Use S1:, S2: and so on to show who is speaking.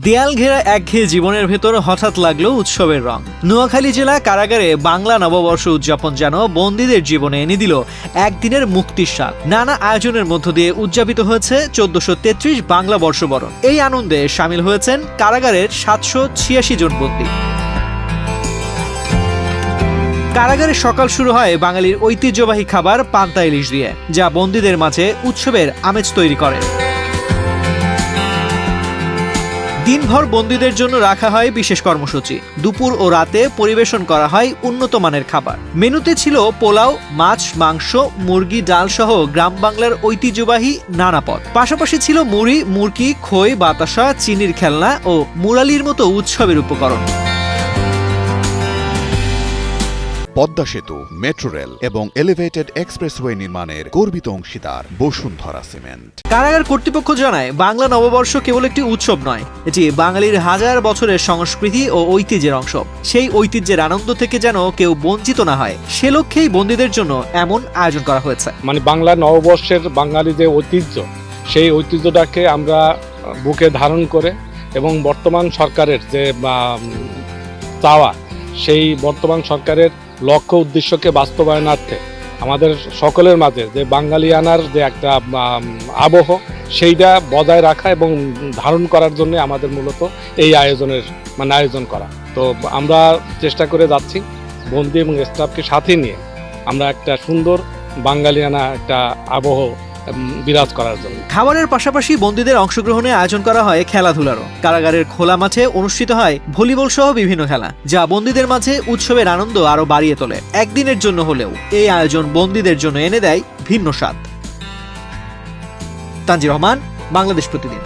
S1: দেয়াল ঘেরা একঘেয়ে জীবনের ভেতর হঠাৎ লাগলো উৎসবের রং। নোয়াখালী জেলা কারাগারে বাংলা নববর্ষ উদযাপন যেন বন্দীদের জীবনে এনে দিল একদিনের মুক্তির স্বাদ। নানা আয়োজনের মধ্য দিয়ে উদযাপিত হয়েছে 1433 বাংলা বর্ষবরণ। এই আনন্দে সামিল হয়েছেন কারাগারের 786 জন বন্দী। কারাগারে সকাল শুরু হয় বাঙালির ঐতিহ্যবাহী খাবার পান্তা ইলিশ দিয়ে, যা বন্দীদের মাঝে উৎসবের আমেজ তৈরি করে। দিনভর বন্দীদের জন্য রাখা হয় বিশেষ কর্মসূচি। দুপুর ও রাতে পরিবেশন করা হয় উন্নত মানের খাবার। মেনুতে ছিল পোলাও, মাছ, মাংস, মুরগি, ডাল সহ গ্রাম বাংলার ঐতিহ্যবাহী নানা পদ। পাশাপাশি ছিল মুড়ি, মুরগি, খই, বাতাসা, চিনির খেলনা ও মুরালির মতো উৎসবের উপকরণ।
S2: পদ্মা সেতু, মেট্রো রেল এবং এলিভেটেড এক্সপ্রেসওয়ে নির্মাণের গর্বিত অংশীদার বসুন্ধরা সিমেন্ট।
S1: কারাগার কর্তৃপক্ষ জানায়, বাংলা নববর্ষ কেবল একটি উৎসব নয়, এটি বাঙালির হাজার বছরের সংস্কৃতি ও ঐতিহ্যের অংশ। সেই ঐতিহ্যের আনন্দ থেকে যেন কেউ বঞ্চিত না হয়, সে লক্ষ্যেই বন্দীদের জন্য এমন আয়োজন করা হয়েছে।
S3: বাংলা নববর্ষের বাঙালি যে ঐতিহ্য, সেই ঐতিহ্যটাকে আমরা বুকে ধারণ করে এবং বর্তমান সরকারের যে চাওয়া, সেই বর্তমান সরকারের লক্ষ্য উদ্দেশ্যকে বাস্তবায়নার্থে আমাদের সকলের মাঝে যে বাঙালিয়ানার যে একটা আবহ, সেইটা বজায় রাখা এবং ধারণ করার জন্য আমাদের মূলত এই আয়োজন করা। তো আমরা চেষ্টা করে যাচ্ছি বন্দী এবং স্টাফকে সাথে নিয়ে আমরা একটা সুন্দর বাঙালিয়ানা একটা আবহ বিরাজ করার জন্য।
S1: খাবারের পাশাপাশি বন্দীদের অংশগ্রহণে আয়োজন করা হয় খেলাধুলারও। কারাগারের খোলা মাঠে অনুষ্ঠিত হয় ভলিবল সহ বিভিন্ন খেলা, যা বন্দীদের মাঝে উৎসবের আনন্দ আরো বাড়িয়ে তোলে। একদিনের জন্য হলেও এই আয়োজন বন্দীদের জন্য এনে দেয় ভিন্ন স্বাদ। তানজির রহমান, বাংলাদেশ প্রতিদিন।